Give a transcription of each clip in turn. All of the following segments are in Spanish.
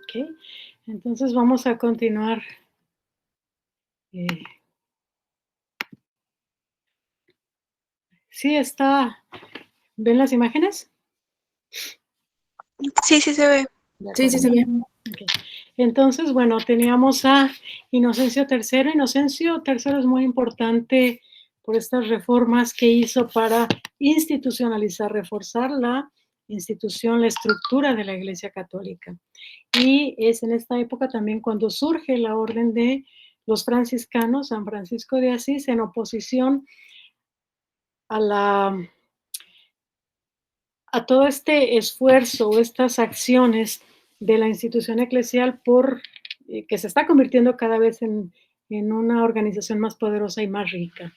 Ok, entonces vamos a continuar. Sí, ¿ven las imágenes? Sí, sí se ve. Sí, sí se ve. Okay. Entonces, bueno, teníamos a Inocencio III. Inocencio III es muy importante por estas reformas que hizo para institucionalizar, reforzar la institución, la estructura de la Iglesia Católica. Y es en esta época también cuando surge la orden de los franciscanos, San Francisco de Asís, en oposición a todo este esfuerzo o estas acciones de la institución eclesial por que se está convirtiendo cada vez en una organización más poderosa y más rica.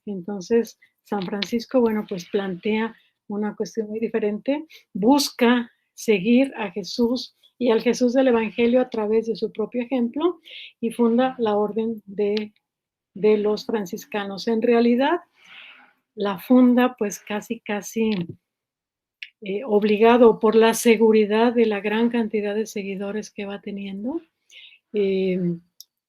Entonces, San Francisco, bueno, pues plantea una cuestión muy diferente, busca seguir a Jesús y al Jesús del Evangelio a través de su propio ejemplo y funda la orden de los franciscanos. En realidad, la funda pues casi obligado por la seguridad de la gran cantidad de seguidores que va teniendo,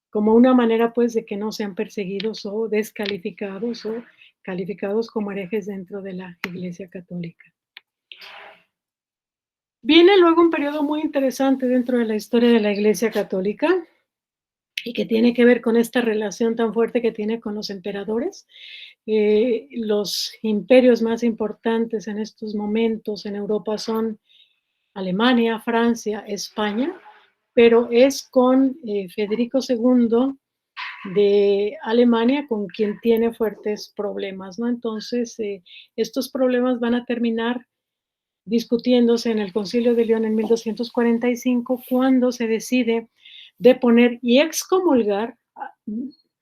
como una manera pues de que no sean perseguidos o descalificados o calificados como herejes dentro de la Iglesia Católica. Viene luego un periodo muy interesante dentro de la historia de la Iglesia Católica y que tiene que ver con esta relación tan fuerte que tiene con los emperadores. Los imperios más importantes en estos momentos en Europa son Alemania, Francia, España, pero es con Federico II de Alemania con quien tiene fuertes problemas, ¿no? Entonces, estos problemas van a terminar discutiéndose en el Concilio de León en 1245, cuando se decide deponer y excomulgar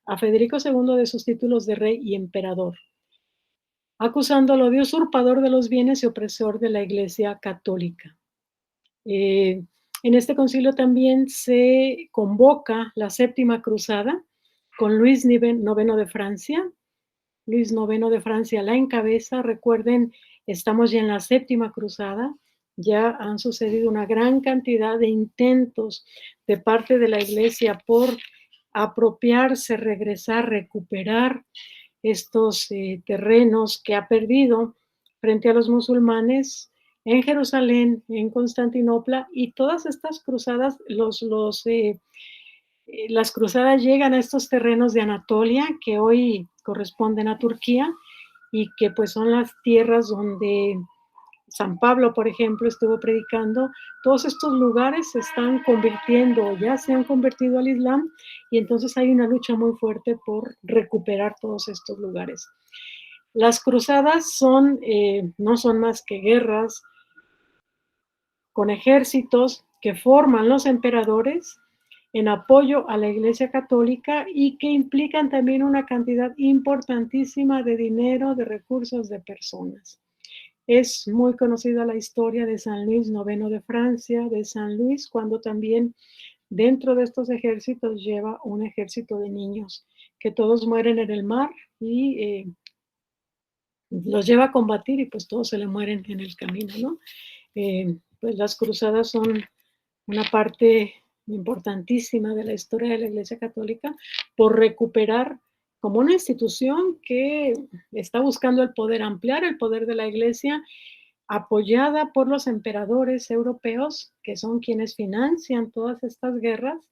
a Federico II de sus títulos de rey y emperador, acusándolo de usurpador de los bienes y opresor de la Iglesia Católica. En este concilio también se convoca la Séptima Cruzada con Luis IX de Francia. Luis IX de Francia la encabeza. Recuerden, estamos ya en la Séptima Cruzada. Ya han sucedido una gran cantidad de intentos de parte de la Iglesia por apropiarse, regresar, recuperar estos terrenos que ha perdido frente a los musulmanes en Jerusalén, en Constantinopla, y todas estas cruzadas, las cruzadas llegan a estos terrenos de Anatolia, que hoy corresponden a Turquía, y que pues son las tierras donde San Pablo, por ejemplo, estuvo predicando. Todos estos lugares se están convirtiendo, ya se han convertido al Islam, y entonces hay una lucha muy fuerte por recuperar todos estos lugares. Las cruzadas no son más que guerras con ejércitos que forman los emperadores en apoyo a la Iglesia Católica y que implican también una cantidad importantísima de dinero, de recursos, de personas. Es muy conocida la historia de San Luis IX de Francia, de San Luis, cuando también dentro de estos ejércitos lleva un ejército de niños que todos mueren en el mar y los lleva a combatir y pues todos se le mueren en el camino, ¿no? Pues las cruzadas son una parte importantísima de la historia de la Iglesia Católica por recuperar como una institución que está buscando el poder, ampliar el poder de la Iglesia, apoyada por los emperadores europeos, que son quienes financian todas estas guerras,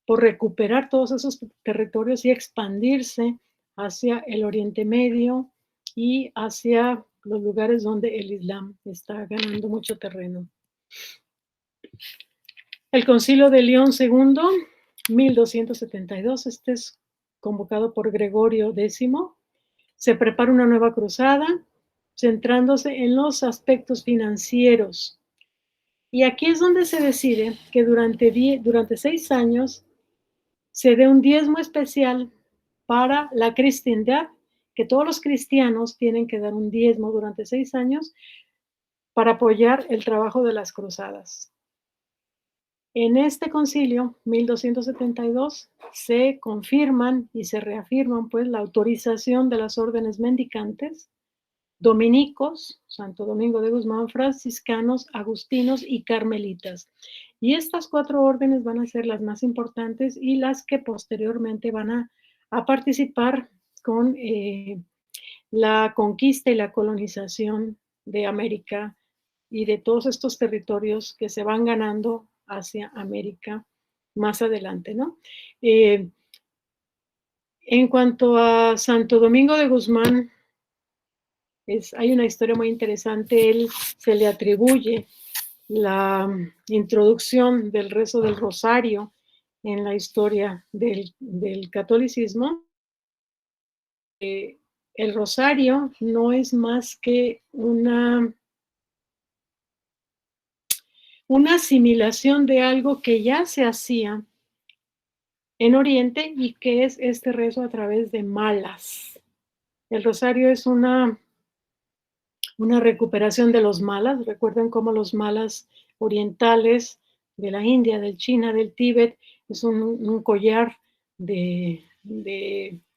por recuperar todos esos territorios y expandirse hacia el Oriente Medio y hacia los lugares donde el Islam está ganando mucho terreno. El Concilio de León II, 1272, este es convocado por Gregorio X, se prepara una nueva cruzada, centrándose en los aspectos financieros. Y aquí es donde se decide que durante 6 años se dé un diezmo especial para la cristiandad, que todos los cristianos tienen que dar un diezmo durante 6 años para apoyar el trabajo de las cruzadas. En este concilio, 1272, se confirman y se reafirman pues la autorización de las órdenes mendicantes dominicos, Santo Domingo de Guzmán, franciscanos, agustinos y carmelitas. Y estas 4 órdenes van a ser las más importantes y las que posteriormente van a participar con la conquista y la colonización de América y de todos estos territorios que se van ganando hacia América más adelante, ¿no? En cuanto a Santo Domingo de Guzmán, hay una historia muy interesante. Él se le atribuye la introducción del rezo del rosario en la historia del catolicismo. El rosario no es más que una asimilación de algo que ya se hacía en Oriente y que es este rezo a través de malas. El rosario es una recuperación de los malas. Recuerden cómo los malas orientales de la India, del China, del Tíbet, es un collar de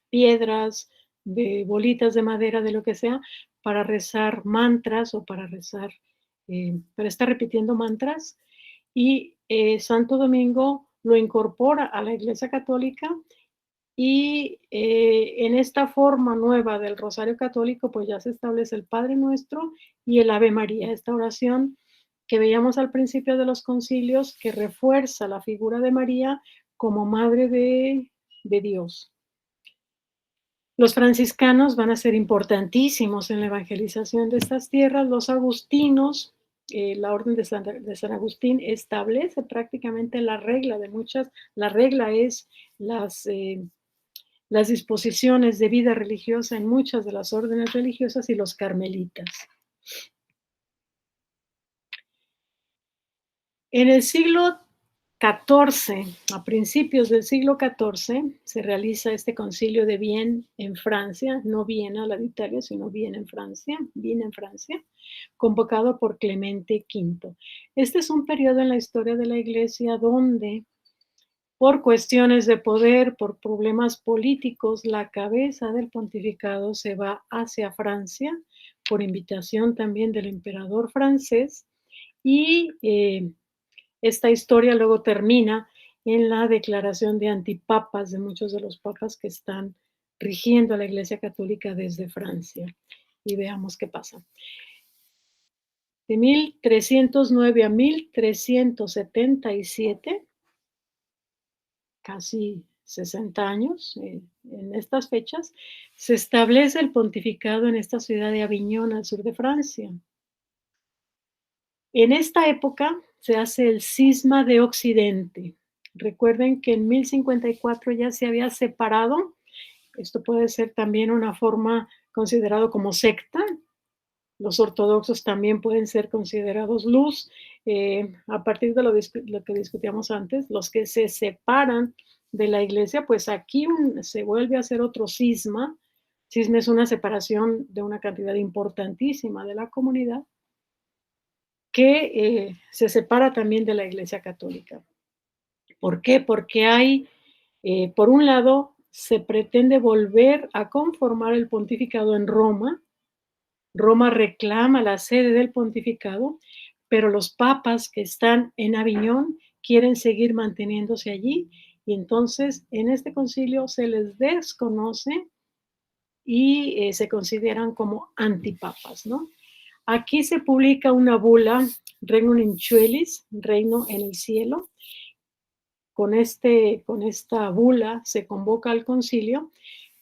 piedras, de bolitas de madera, de lo que sea, para rezar mantras o para estar repitiendo mantras. Y Santo Domingo lo incorpora a la Iglesia Católica y en esta forma nueva del Rosario Católico, pues ya se establece el Padre Nuestro y el Ave María, esta oración que veíamos al principio de los concilios, que refuerza la figura de María como Madre de Dios. Los franciscanos van a ser importantísimos en la evangelización de estas tierras. Los agustinos, la orden de San Agustín establece prácticamente la regla de muchas. La regla es las disposiciones de vida religiosa en muchas de las órdenes religiosas y los carmelitas. En el siglo XIV, a principios del siglo XIV, se realiza este concilio de Vienne en Francia, no Viena, la de Italia, sino Vienne en Francia, convocado por Clemente V. Este es un periodo en la historia de la Iglesia donde, por cuestiones de poder, por problemas políticos, la cabeza del pontificado se va hacia Francia, por invitación también del emperador francés, y esta historia luego termina en la declaración de antipapas de muchos de los papas que están rigiendo a la Iglesia Católica desde Francia. Y veamos qué pasa. De 1309 a 1377, casi 60 años, en estas fechas, se establece el pontificado en esta ciudad de Aviñón, al sur de Francia. En esta época se hace el cisma de Occidente. Recuerden que en 1054 ya se había separado. Esto puede ser también una forma considerado como secta. Los ortodoxos también pueden ser considerados luz. A partir de lo que discutíamos antes, los que se separan de la iglesia, pues aquí se vuelve a hacer otro cisma. Cisma es una separación de una cantidad importantísima de la comunidad que se separa también de la Iglesia Católica. ¿Por qué? Porque hay, por un lado, se pretende volver a conformar el pontificado en Roma. Roma reclama la sede del pontificado, pero los papas que están en Aviñón quieren seguir manteniéndose allí, y entonces en este concilio se les desconoce y se consideran como antipapas, ¿no? Aquí se publica una bula, Regnum in Coelis, reino en el cielo. Con esta bula se convoca al concilio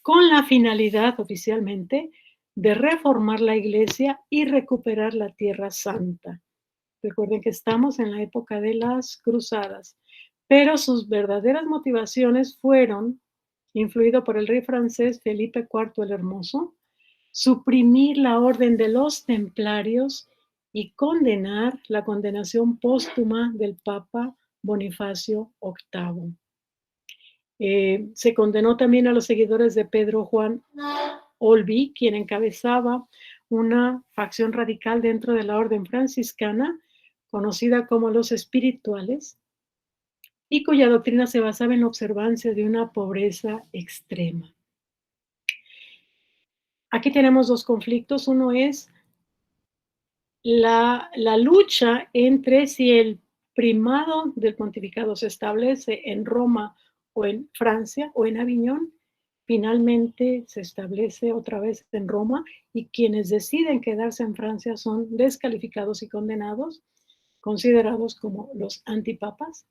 con la finalidad oficialmente de reformar la iglesia y recuperar la Tierra Santa. Recuerden que estamos en la época de las cruzadas, pero sus verdaderas motivaciones fueron, influido por el rey francés Felipe IV el Hermoso, suprimir la orden de los templarios y condenar la condenación póstuma del Papa Bonifacio VIII. Se condenó también a los seguidores de Pedro Juan Olby, quien encabezaba una facción radical dentro de la orden franciscana, conocida como los espirituales, y cuya doctrina se basaba en la observancia de una pobreza extrema. Aquí tenemos dos conflictos. Uno es la lucha entre si el primado del pontificado se establece en Roma o en Francia o en Aviñón. Finalmente se establece otra vez en Roma y quienes deciden quedarse en Francia son descalificados y condenados, considerados como los antipapas.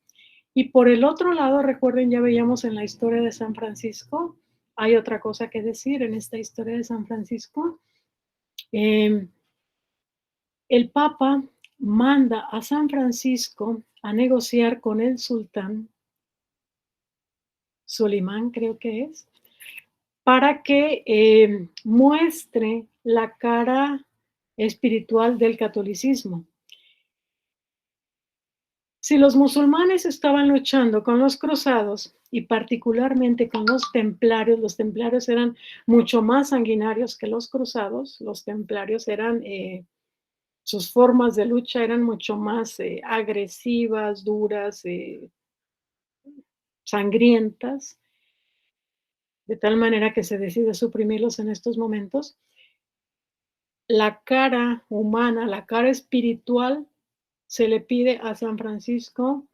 Y por el otro lado, recuerden, ya veíamos en la historia de San Francisco, hay otra cosa que decir en esta historia de San Francisco. Eh, el Papa manda a San Francisco a negociar con el sultán Solimán, creo que es, para que muestre la cara espiritual del catolicismo. Si los musulmanes estaban luchando con los cruzados y particularmente con los templarios eran mucho más sanguinarios que los templarios eran sus formas de lucha eran mucho más agresivas, duras, sangrientas, de tal manera que se decide suprimirlos en estos momentos. La cara humana, la cara espiritual, se le pide a San Francisco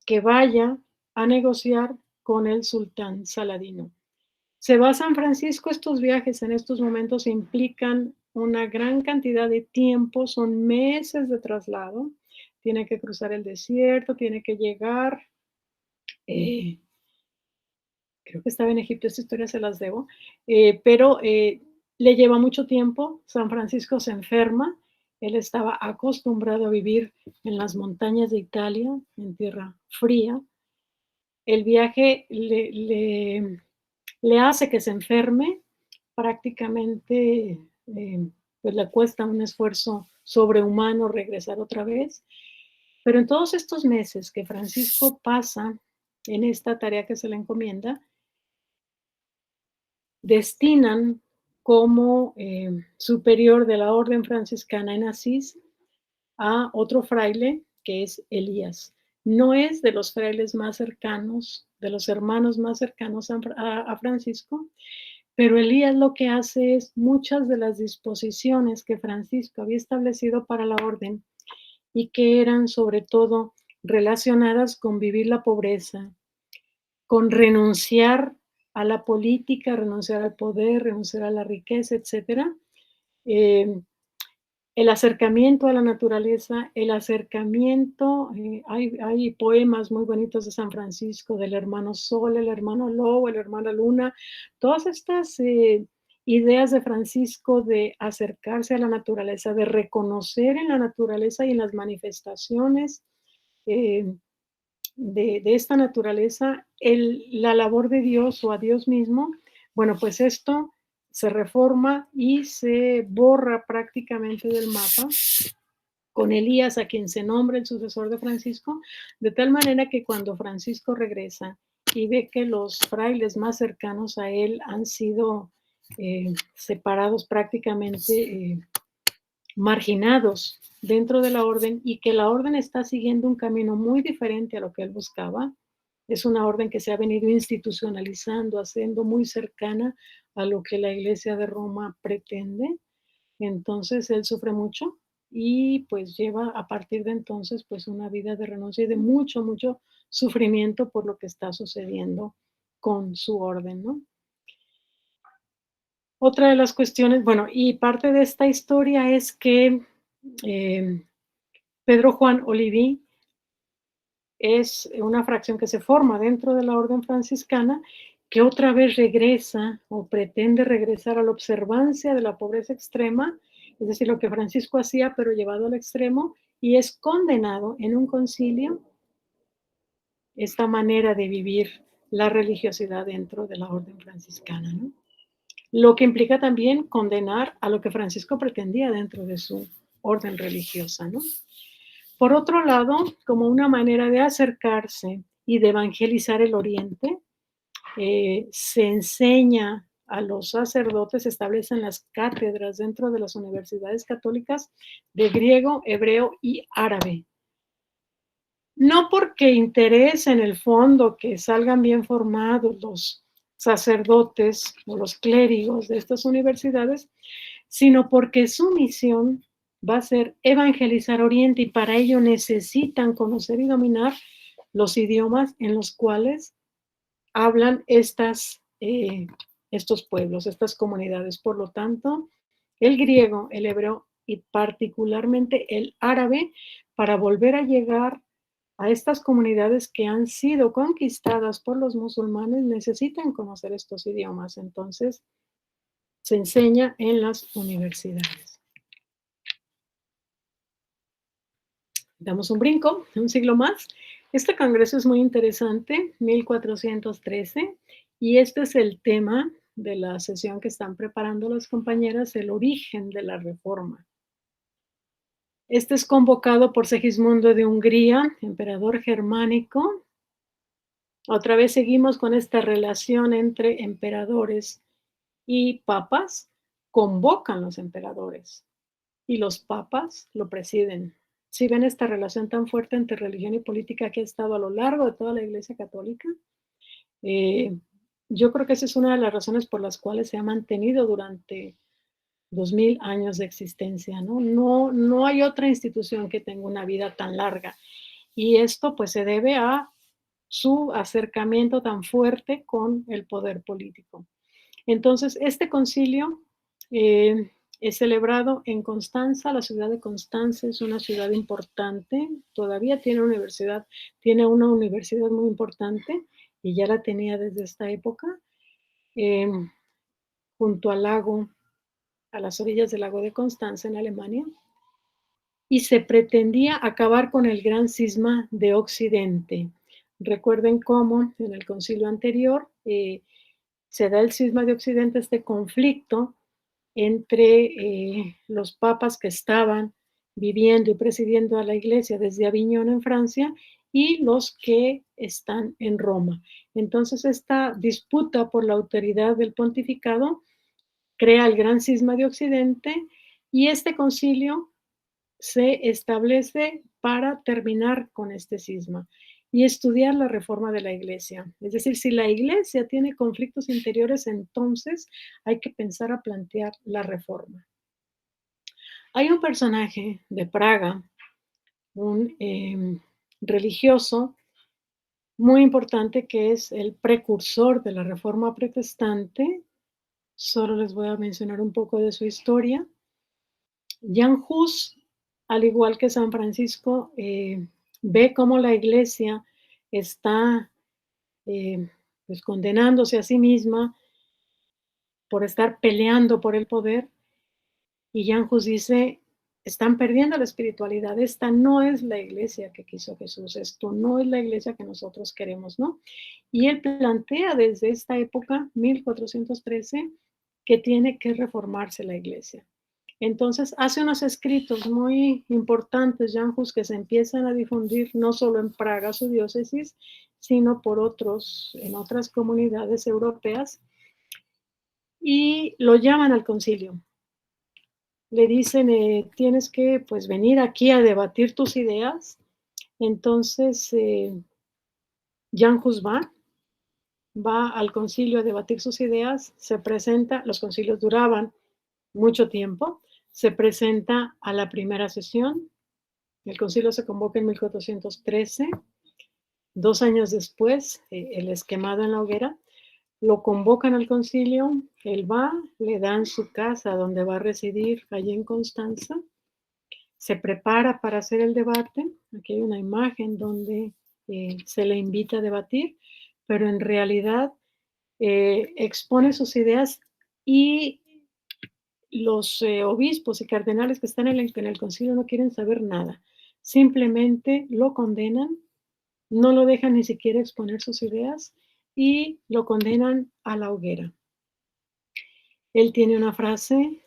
que vaya a negociar con el sultán Saladino. Se va a San Francisco, estos viajes en estos momentos implican una gran cantidad de tiempo, son meses de traslado, tiene que cruzar el desierto, tiene que llegar, eh, creo que estaba en Egipto, esta historia se las debo, pero le lleva mucho tiempo, San Francisco se enferma, él estaba acostumbrado a vivir en las montañas de Italia, en tierra fría, el viaje le hace que se enferme, prácticamente pues le cuesta un esfuerzo sobrehumano regresar otra vez, pero en todos estos meses que Francisco pasa en esta tarea que se le encomienda, destinan como superior de la orden franciscana en Asís a otro fraile que es Elías. No es de los frailes más cercanos, de los hermanos más cercanos a Francisco, pero Elías lo que hace es muchas de las disposiciones que Francisco había establecido para la orden y que eran sobre todo relacionadas con vivir la pobreza, con renunciar a la política, renunciar al poder, renunciar a la riqueza, etcétera. Eh, el acercamiento a la naturaleza, el acercamiento, hay poemas muy bonitos de San Francisco, del hermano Sol, el hermano Lobo, el hermano Luna, todas estas ideas de Francisco de acercarse a la naturaleza, de reconocer en la naturaleza y en las manifestaciones eh, de esta naturaleza la labor de Dios o a Dios mismo, bueno, pues esto se reforma y se borra prácticamente del mapa con Elías, a quien se nombra el sucesor de Francisco, de tal manera que cuando Francisco regresa y ve que los frailes más cercanos a él han sido separados prácticamente, marginados dentro de la orden y que la orden está siguiendo un camino muy diferente a lo que él buscaba. Es una orden que se ha venido institucionalizando, haciendo muy cercana a lo que la Iglesia de Roma pretende. Entonces él sufre mucho y pues lleva a partir de entonces pues una vida de renuncia y de mucho, mucho sufrimiento por lo que está sucediendo con su orden, ¿no? Otra de las cuestiones, bueno, y parte de esta historia es que eh, Pedro Juan Oliví es una fracción que se forma dentro de la orden franciscana que otra vez regresa o pretende regresar a la observancia de la pobreza extrema, es decir, lo que Francisco hacía pero llevado al extremo, y es condenado en un concilio esta manera de vivir la religiosidad dentro de la orden franciscana, ¿no? Lo que implica también condenar a lo que Francisco pretendía dentro de su orden religiosa, ¿no? Por otro lado, como una manera de acercarse y de evangelizar el Oriente, se enseña a los sacerdotes, se establecen las cátedras dentro de las universidades católicas de griego, hebreo y árabe. No porque interese en el fondo que salgan bien formados sacerdotes o los clérigos de estas universidades, sino porque su misión va a ser evangelizar Oriente y para ello necesitan conocer y dominar los idiomas en los cuales hablan estos pueblos, estas comunidades. Por lo tanto, el griego, el hebreo y particularmente el árabe, para volver a llegar a estas comunidades que han sido conquistadas por los musulmanes, necesitan conocer estos idiomas. Entonces, se enseña en las universidades. Damos un brinco, un siglo más. Este congreso es muy interesante, 1413, y este es el tema de la sesión que están preparando las compañeras, el origen de la reforma. Este es convocado por Segismundo de Hungría, emperador germánico. Otra vez seguimos con esta relación entre emperadores y papas. Convocan los emperadores y los papas lo presiden. ¿Sí ven esta relación tan fuerte entre religión y política que ha estado a lo largo de toda la Iglesia Católica? Yo creo que esa es una de las razones por las cuales se ha mantenido durante 2000 años de existencia, ¿no? No hay otra institución que tenga una vida tan larga. Y esto pues se debe a su acercamiento tan fuerte con el poder político. Entonces, este concilio es celebrado en Constanza. La ciudad de Constanza es una ciudad importante, todavía tiene una universidad muy importante y ya la tenía desde esta época, eh, junto al lago, a las orillas del lago de Constanza en Alemania, y se pretendía acabar con el gran cisma de Occidente. Recuerden cómo en el concilio anterior se da el cisma de Occidente, este conflicto entre los papas que estaban viviendo y presidiendo a la iglesia desde Aviñón en Francia y los que están en Roma. Entonces, esta disputa por la autoridad del pontificado crea el gran cisma de Occidente y este concilio se establece para terminar con este cisma y estudiar la reforma de la iglesia. Es decir, si la iglesia tiene conflictos interiores, entonces hay que pensar a plantear la reforma. Hay un personaje de Praga, un religioso muy importante que es el precursor de la reforma protestante. Solo les voy a mencionar un poco de su historia. Jan Hus, al igual que San Francisco, ve cómo la iglesia está pues condenándose a sí misma por estar peleando por el poder. Y Jan Hus dice, están perdiendo la espiritualidad, esta no es la iglesia que quiso Jesús, esto no es la iglesia que nosotros queremos, ¿no? Y él plantea desde esta época, 1413, que tiene que reformarse la iglesia. Entonces hace unos escritos muy importantes, Jan Hus, que se empiezan a difundir no solo en Praga, su diócesis, sino en otras comunidades europeas, y lo llaman al concilio. Le dicen, tienes que pues venir aquí a debatir tus ideas. Entonces, Jan Hus va al concilio a debatir sus ideas, se presenta, los concilios duraban mucho tiempo, se presenta a la primera sesión, el concilio se convoca en 1413, 2 años después, él es quemado en la hoguera, lo convocan al concilio, él va, le dan su casa donde va a residir allí en Constanza, se prepara para hacer el debate, aquí hay una imagen donde se le invita a debatir, pero en realidad expone sus ideas y los obispos y cardenales que están en el concilio no quieren saber nada, simplemente lo condenan, no lo dejan ni siquiera exponer sus ideas y lo condenan a la hoguera. Él tiene una frase,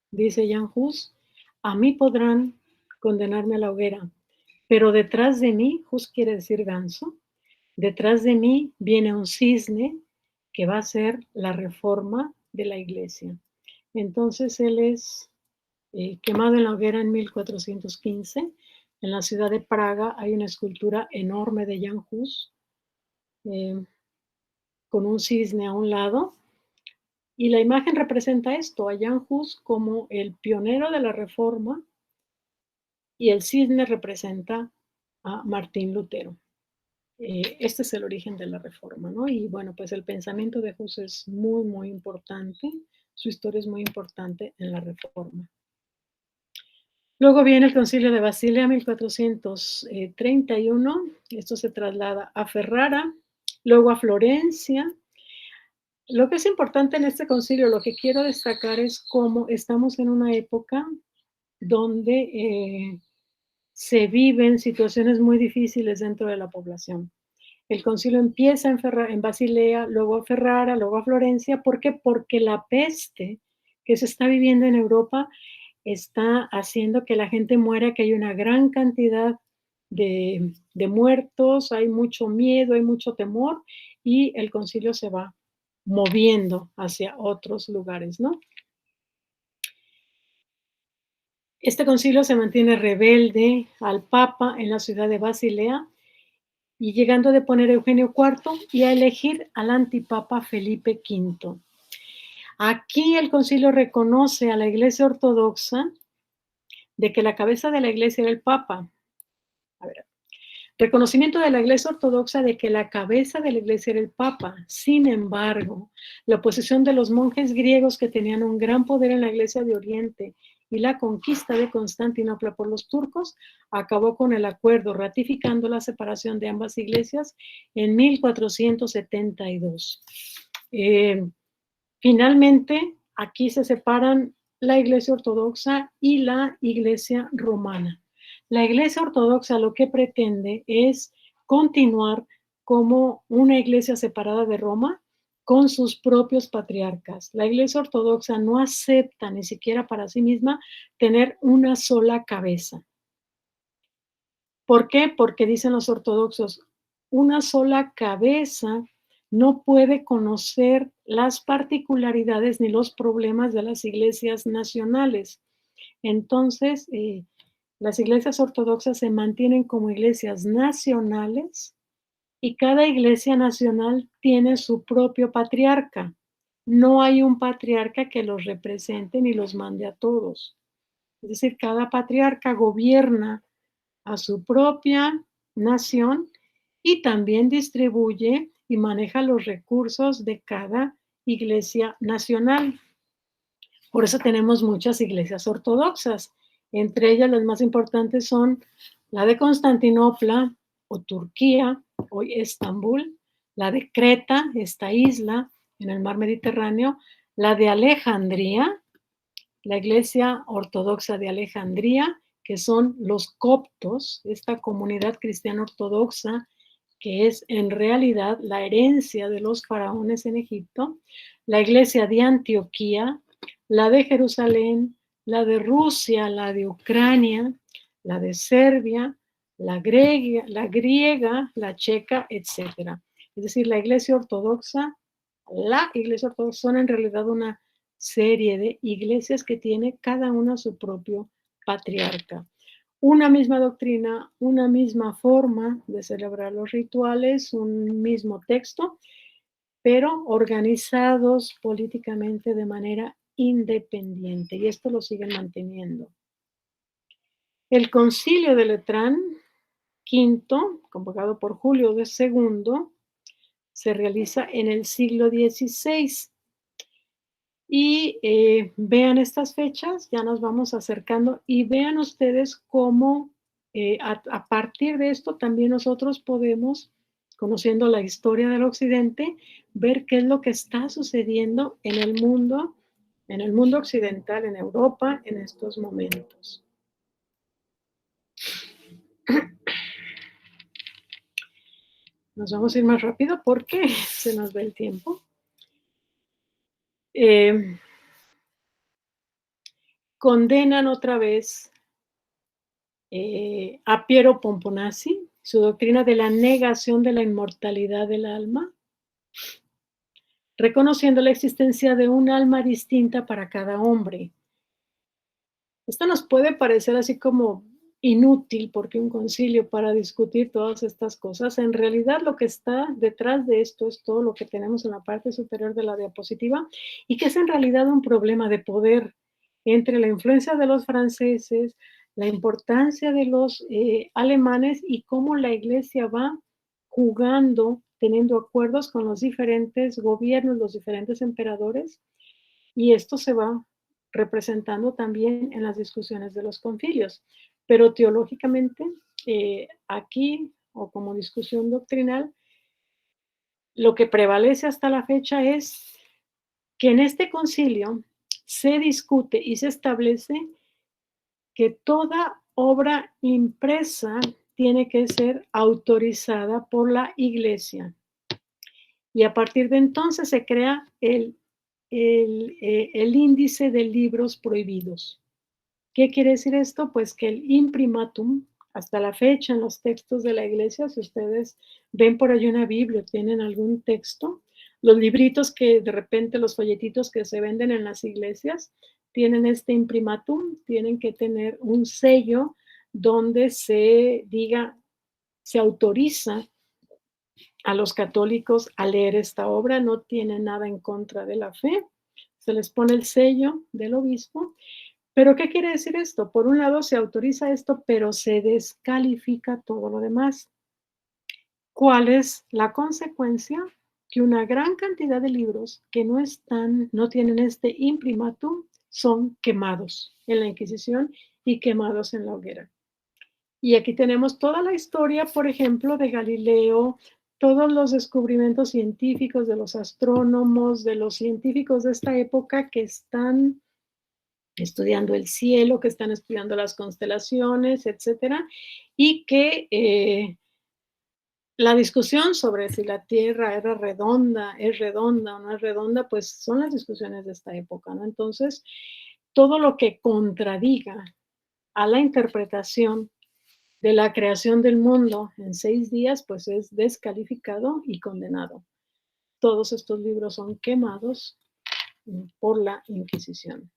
dice Jan Hus, a mí podrán condenarme a la hoguera, pero detrás de mí, Hus quiere decir ganso, detrás de mí viene un cisne que va a ser la reforma de la iglesia. Entonces él es quemado en la hoguera en 1415. En la ciudad de Praga hay una escultura enorme de Jan Hus. con un cisne a un lado, y la imagen representa esto, a Jan Hus como el pionero de la reforma, y el cisne representa a Martín Lutero. Este es el origen de la reforma, ¿no? Y bueno, pues el pensamiento de Hus es muy, muy importante, su historia es muy importante en la reforma. Luego viene el Concilio de Basilea, 1431, esto se traslada a Ferrara, luego a Florencia. Lo que es importante en este concilio, lo que quiero destacar es cómo estamos en una época donde se viven situaciones muy difíciles dentro de la población. El concilio empieza en Basilea, luego a Ferrara, luego a Florencia. ¿Por qué? Porque la peste que se está viviendo en Europa está haciendo que la gente muera, que hay una gran cantidad de muertos, hay mucho miedo, hay mucho temor, y el concilio se va moviendo hacia otros lugares, ¿no? Este concilio se mantiene rebelde al Papa en la ciudad de Basilea, y llegando a deponer a Eugenio IV y a elegir al antipapa Felipe V. Aquí el concilio reconoce a la Iglesia Ortodoxa de que la cabeza de la Iglesia era el Papa. A ver, reconocimiento de la Iglesia Ortodoxa de que la cabeza de la Iglesia era el Papa. Sin embargo, la oposición de los monjes griegos, que tenían un gran poder en la Iglesia de Oriente, y la conquista de Constantinopla por los turcos acabó con el acuerdo, ratificando la separación de ambas iglesias en 1472. Finalmente, aquí se separan la Iglesia Ortodoxa y la Iglesia Romana. La Iglesia Ortodoxa lo que pretende es continuar como una iglesia separada de Roma, con sus propios patriarcas. La Iglesia Ortodoxa no acepta ni siquiera para sí misma tener una sola cabeza. ¿Por qué? Porque dicen los ortodoxos, una sola cabeza no puede conocer las particularidades ni los problemas de las iglesias nacionales. Entonces, las iglesias ortodoxas se mantienen como iglesias nacionales, y cada iglesia nacional tiene su propio patriarca. No hay un patriarca que los represente ni los mande a todos. Es decir, cada patriarca gobierna a su propia nación y también distribuye y maneja los recursos de cada iglesia nacional. Por eso tenemos muchas iglesias ortodoxas. Entre ellas, las más importantes son la de Constantinopla o Turquía, hoy Estambul, la de Creta, esta isla en el mar Mediterráneo, la de Alejandría, la Iglesia Ortodoxa de Alejandría, que son los coptos, esta comunidad cristiana ortodoxa que es en realidad la herencia de los faraones en Egipto, la Iglesia de Antioquía, la de Jerusalén, la de Rusia, la de Ucrania, la de Serbia, la griega, la checa, etc. Es decir, la Iglesia Ortodoxa son en realidad una serie de iglesias que tiene cada una su propio patriarca. Una misma doctrina, una misma forma de celebrar los rituales, un mismo texto, pero organizados políticamente de manera independiente, y esto lo siguen manteniendo. El Concilio de Letrán V, convocado por Julio II, se realiza en el siglo XVI. Y vean estas fechas, ya nos vamos acercando, y vean ustedes cómo a partir de esto también nosotros podemos, conociendo la historia del Occidente, ver qué es lo que está sucediendo en el mundo occidental, en Europa, en estos momentos. Nos vamos a ir más rápido porque se nos va el tiempo. Condenan otra vez a Piero Pomponazzi, su doctrina de la negación de la inmortalidad del alma, reconociendo la existencia de un alma distinta para cada hombre. Esto nos puede parecer así como inútil, porque un concilio para discutir todas estas cosas, en realidad lo que está detrás de esto es todo lo que tenemos en la parte superior de la diapositiva, y que es en realidad un problema de poder entre la influencia de los franceses, la importancia de los alemanes y cómo la iglesia va jugando, teniendo acuerdos con los diferentes gobiernos, los diferentes emperadores, y esto se va representando también en las discusiones de los concilios. Pero teológicamente, aquí, o como discusión doctrinal, lo que prevalece hasta la fecha es que en este concilio se discute y se establece que toda obra impresa tiene que ser autorizada por la iglesia. Y a partir de entonces se crea el índice de libros prohibidos. ¿Qué quiere decir esto? Pues que el imprimatum, hasta la fecha en los textos de la iglesia, si ustedes ven por ahí una Biblia, tienen algún texto, los libritos que de repente, los folletitos que se venden en las iglesias, tienen este imprimatum, tienen que tener un sello donde se diga, se autoriza a los católicos a leer esta obra, no tiene nada en contra de la fe, se les pone el sello del obispo. ¿Pero qué quiere decir esto? Por un lado se autoriza esto, pero se descalifica todo lo demás. ¿Cuál es la consecuencia? Que una gran cantidad de libros que no tienen este imprimatum son quemados en la Inquisición y quemados en la hoguera. Y aquí tenemos toda la historia, por ejemplo, de Galileo, todos los descubrimientos científicos de los astrónomos, de los científicos de esta época que están estudiando el cielo, que están estudiando las constelaciones, etcétera, y que la discusión sobre si la Tierra es redonda o no es redonda, pues son las discusiones de esta época, ¿no? Entonces, todo lo que contradiga a la interpretación de la creación del mundo en 6 días, pues es descalificado y condenado. Todos estos libros son quemados por la Inquisición.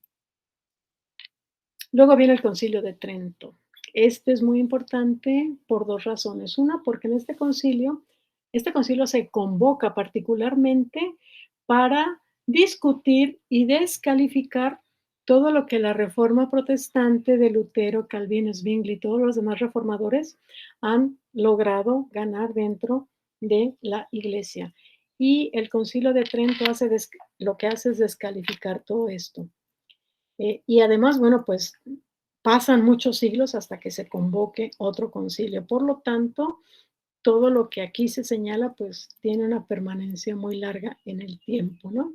Luego viene el Concilio de Trento. Este es muy importante por 2 razones. Una, porque en este concilio se convoca particularmente para discutir y descalificar todo lo que la reforma protestante de Lutero, Calvino, Zwingli y todos los demás reformadores han logrado ganar dentro de la iglesia. Y el Concilio de Trento lo que hace es descalificar todo esto. Y además, bueno, pues pasan muchos siglos hasta que se convoque otro concilio. Por lo tanto, todo lo que aquí se señala, pues tiene una permanencia muy larga en el tiempo, ¿no?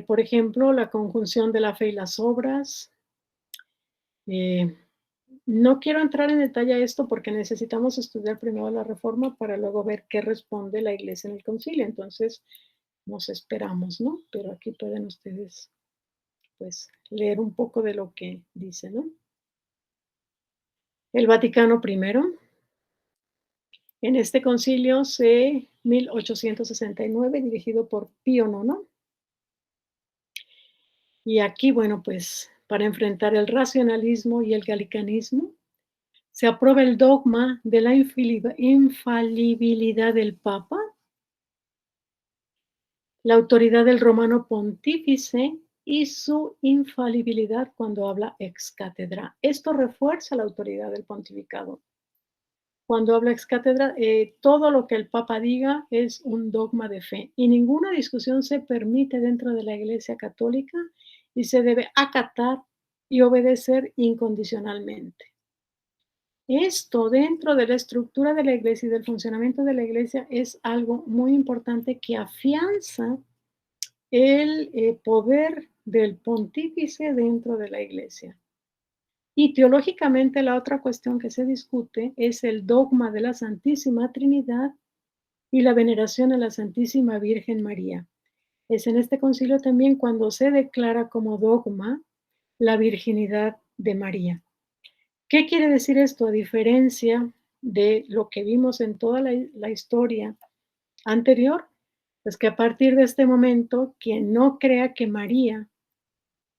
Por ejemplo, la conjunción de la fe y las obras. Eh, no quiero entrar en detalle a esto porque necesitamos estudiar primero la reforma para luego ver qué responde la iglesia en el concilio. Entonces, nos esperamos, ¿no? Pero aquí pueden ustedes, pues, leer un poco de lo que dice, ¿no? El Vaticano I, en este concilio C 1869, dirigido por Pío IX. Y aquí, bueno, pues para enfrentar el racionalismo y el galicanismo, se aprueba el dogma de la infalibilidad del Papa, la autoridad del romano pontífice y su infalibilidad cuando habla ex cátedra. Esto refuerza la autoridad del pontificado. Cuando habla ex cátedra, todo lo que el Papa diga es un dogma de fe y ninguna discusión se permite dentro de la Iglesia Católica y se debe acatar y obedecer incondicionalmente. Esto dentro de la estructura de la Iglesia y del funcionamiento de la Iglesia es algo muy importante que afianza el poder del pontífice dentro de la Iglesia. Y teológicamente la otra cuestión que se discute es el dogma de la Santísima Trinidad y la veneración a la Santísima Virgen María. Es en este concilio también cuando se declara como dogma la virginidad de María. ¿Qué quiere decir esto? A diferencia de lo que vimos en toda la historia anterior, pues que a partir de este momento, quien no crea que María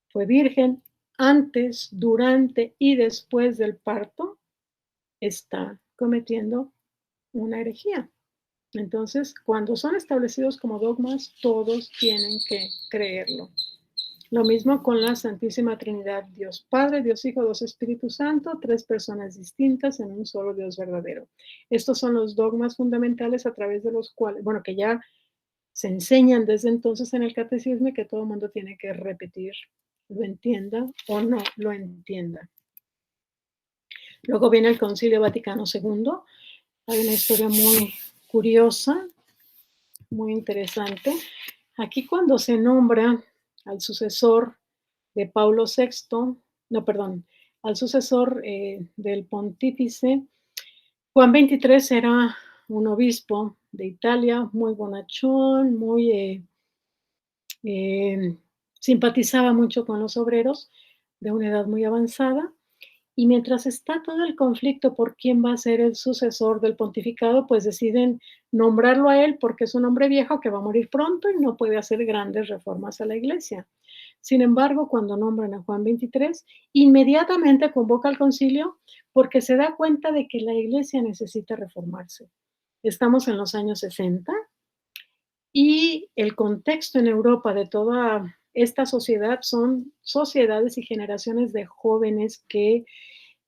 fue virgen antes, durante y después del parto, está cometiendo una herejía. Entonces, cuando son establecidos como dogmas, todos tienen que creerlo. Lo mismo con la Santísima Trinidad, Dios Padre, Dios Hijo, Dios Espíritu Santo, tres personas distintas en un solo Dios verdadero. Estos son los dogmas fundamentales a través de los cuales, bueno, que ya se enseñan desde entonces en el catecismo y que todo el mundo tiene que repetir, lo entienda o no lo entienda. Luego viene el Concilio Vaticano II. Hay una historia muy curiosa, muy interesante. Aquí cuando se nombra al sucesor de Paulo VI, no, perdón, al sucesor del pontífice, Juan XXIII era un obispo de Italia, muy bonachón, muy eh, simpatizaba mucho con los obreros, de una edad muy avanzada, y mientras está todo el conflicto por quién va a ser el sucesor del pontificado, pues deciden nombrarlo a él porque es un hombre viejo que va a morir pronto y no puede hacer grandes reformas a la iglesia. Sin embargo, cuando nombran a Juan XXIII, inmediatamente convoca al concilio porque se da cuenta de que la iglesia necesita reformarse. Estamos en los años 60 y el contexto en Europa de toda esta sociedad son sociedades y generaciones de jóvenes que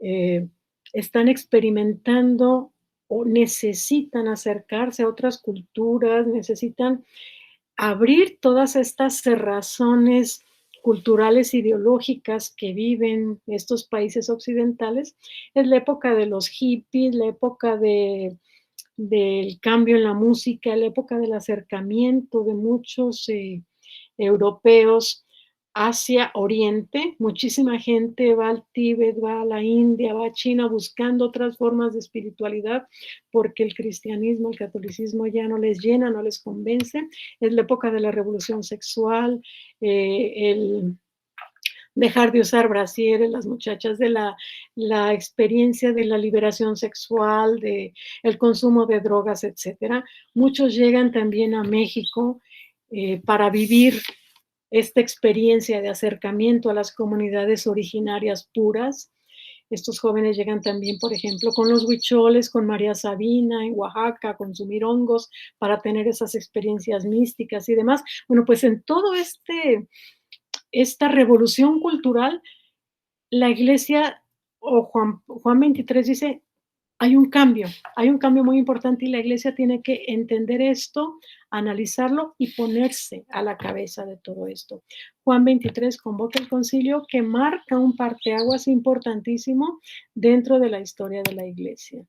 eh, están experimentando o necesitan acercarse a otras culturas, necesitan abrir todas estas cerrazones culturales, ideológicas que viven estos países occidentales. Es la época de los hippies, la época del cambio en la música, la época del acercamiento de muchos europeos hacia Oriente. Muchísima gente va al Tíbet, va a la India, va a China buscando otras formas de espiritualidad porque el cristianismo, el catolicismo ya no les llena, no les convence. Es la época de la revolución sexual, el dejar de usar brasieres, las muchachas, de la experiencia de la liberación sexual, de el consumo de drogas, etcétera. Muchos llegan también a México para vivir esta experiencia de acercamiento a las comunidades originarias puras. Estos jóvenes llegan también, por ejemplo, con los huicholes, con María Sabina en Oaxaca, a consumir hongos para tener esas experiencias místicas y demás. Bueno, pues en todo esta revolución cultural, la iglesia o Juan 23 dice, hay un cambio muy importante y la iglesia tiene que entender esto, analizarlo y ponerse a la cabeza de todo esto. Juan 23 convoca el concilio que marca un parteaguas importantísimo dentro de la historia de la iglesia.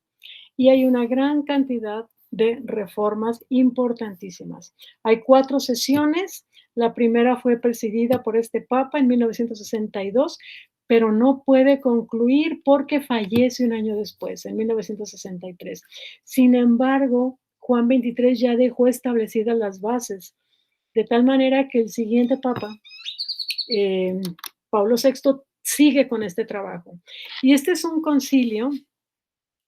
Y hay una gran cantidad de reformas importantísimas. Hay 4 sesiones. La primera fue presidida por este papa en 1962, pero no puede concluir porque fallece un año después, en 1963. Sin embargo, Juan XXIII ya dejó establecidas las bases, de tal manera que el siguiente papa, eh, Pablo VI, sigue con este trabajo. Y este es un concilio,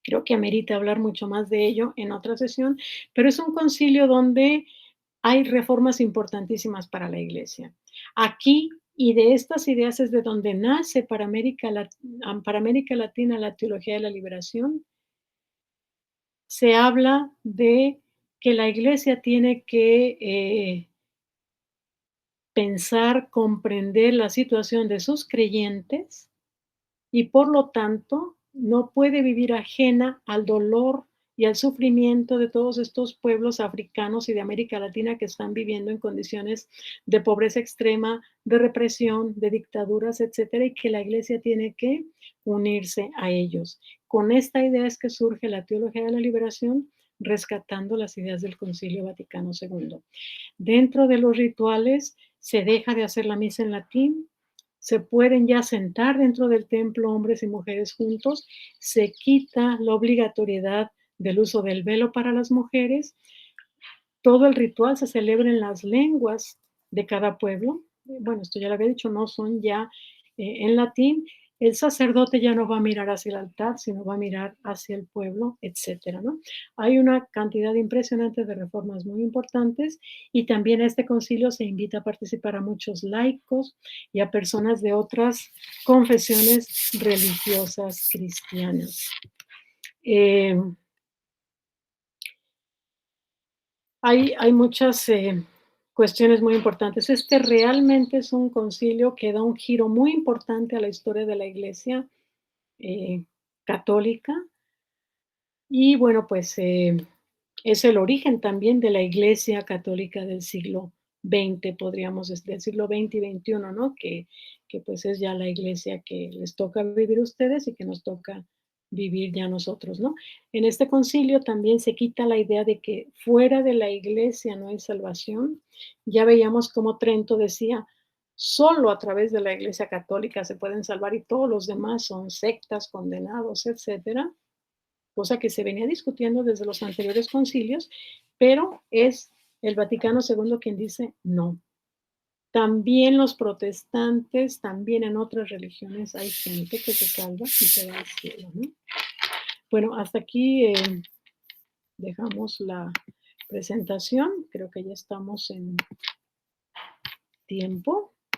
creo que amerita hablar mucho más de ello en otra sesión, pero es un concilio donde hay reformas importantísimas para la iglesia. Aquí y de estas ideas es de donde nace para América Latina la teología de la liberación. Se habla de que la iglesia tiene que pensar, comprender la situación de sus creyentes y por lo tanto no puede vivir ajena al dolor y al sufrimiento de todos estos pueblos africanos y de América Latina que están viviendo en condiciones de pobreza extrema, de represión, de dictaduras, etcétera, y que la iglesia tiene que unirse a ellos. Con esta idea es que surge la teología de la liberación, rescatando las ideas del Concilio Vaticano II. Dentro de los rituales se deja de hacer la misa en latín, se pueden ya sentar dentro del templo hombres y mujeres juntos, se quita la obligatoriedad del uso del velo para las mujeres, todo el ritual se celebra en las lenguas de cada pueblo. Bueno, esto ya lo había dicho, no son ya en latín, el sacerdote ya no va a mirar hacia el altar, sino va a mirar hacia el pueblo, etcétera, ¿no? Hay una cantidad impresionante de reformas muy importantes y también a este concilio se invita a participar a muchos laicos y a personas de otras confesiones religiosas cristianas. Eh, hay muchas cuestiones muy importantes. Este realmente es un concilio que da un giro muy importante a la historia de la Iglesia eh, católica. Y bueno, pues, es el origen también de la Iglesia católica del siglo XX, podríamos del siglo XX y XXI, ¿no? Que, pues, es ya la iglesia que les toca vivir a ustedes y que nos toca vivir ya nosotros, ¿no? En este concilio también se quita la idea de que fuera de la iglesia no hay salvación. Ya veíamos cómo Trento decía: "Solo a través de la Iglesia católica se pueden salvar y todos los demás son sectas, condenados", etcétera, cosa que se venía discutiendo desde los anteriores concilios, pero es el Vaticano II quien dice no. También los protestantes, también en otras religiones hay gente que se salva y se va al cielo, ¿no? Bueno, hasta aquí dejamos la presentación. Creo que ya estamos en tiempo.